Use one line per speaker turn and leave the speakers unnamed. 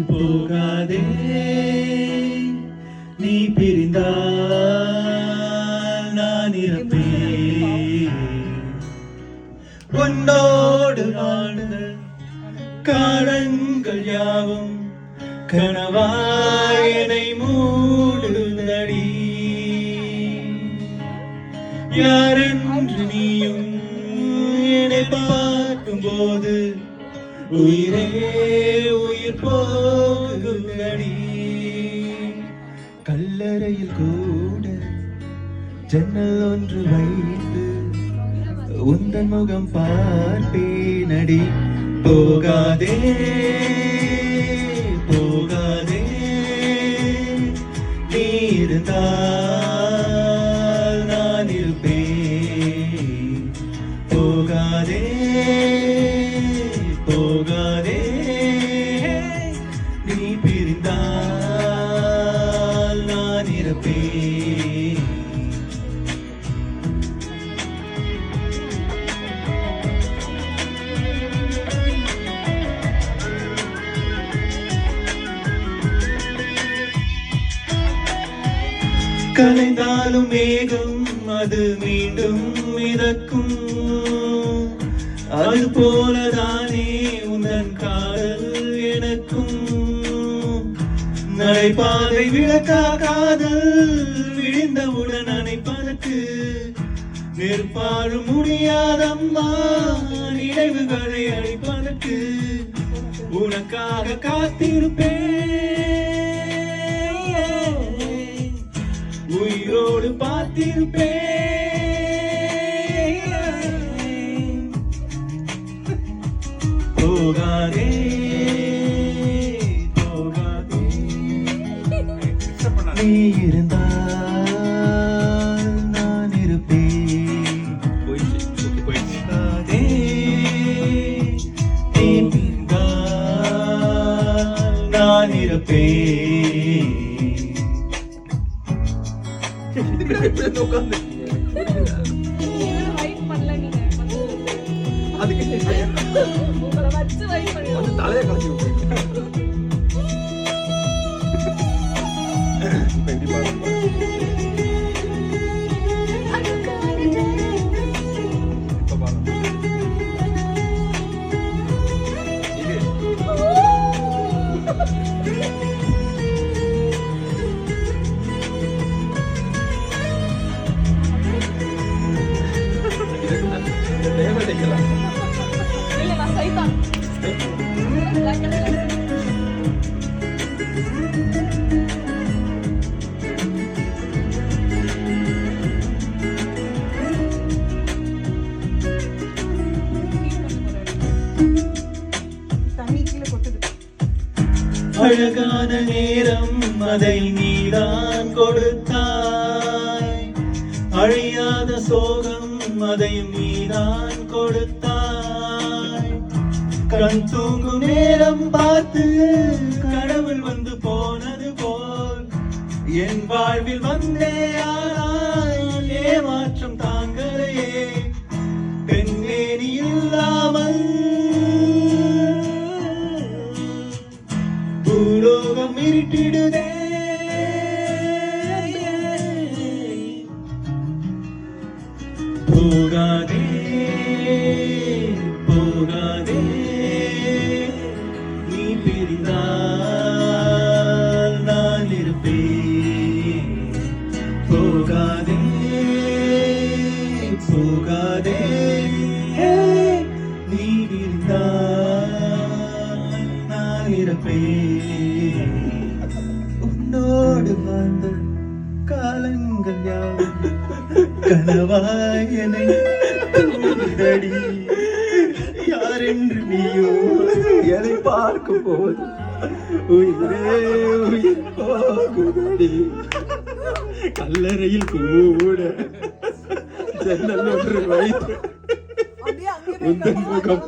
போகாதே நீ பிரிந்தால் நான் இருப்பேன் உன்னோடு வாழ்ந்த காலங்கள் யாவும் கனவாயனை மூடுதடி யாரென்று நீயும் என்னை பார்க்கும் போது உயிரே உயிர் போகுதடி கல்லறையில் கூட ஜன்னல் ஒன்று வைத்து உந்தன் முகம் பார்ப்பேனடி போகாதே போகாதே நீ இருந்தால் நான் இருப்பேன் போகாதே போகாதே நீ பிரிந்தால் நான் இருப்பேன் கலைந்தாலும் மேகம் அது மீண்டும் மிதக்கும் அது போலதானே உந்தன் காதல் எனக்கும் நடைபாதை விளக்கா காதல் விழுந்தவுடன் அணைப்பதற்கு நெருப்பாலும் முடியாதம்மா நினைவுகளை அழைப்பதற்கு உனக்காக காத்திருப்பேன் உயிரோடு பார்த்திருப்பேன் போகாதே போகாதே நீ இருந்தால் நான் இருப்பேன் போகாதே நீ இருந்தால் நான் இருப்பேன்
தலையை கலச்சி
அழகான நேரம் அதை நீதான் கொடுத்தாய் அழியாத சோகம் அதையும் நீதான் கொடுத்தாய் கண் தூங்கும் நேரம் பார்த்து கடவுள் வந்து போனது போல் என் வாழ்வில் வந்தே ஆனால் ஏமாற்றம் தாங்களையே பெண்ணே நீ இல்லாமல் பூலோகம் இருட்டிடுதே போகாதே போகாதே நீ பிரிந்தால் நான் இருப்பேன் போகாதே போகாதே நீ பிரிந்தால் நான் இருப்பேன் உன்னோடு வாழ்ந்த காலங்கள் யாவும் கனவாயனை தூண்டடி யாரென்று நீயோ எதை பார்க்கும் போது உயிரே உயிர் போகுதடி கல்லறையில் கூட ஜன்னல் ஒன்று வைத்து உந்தன் முகம்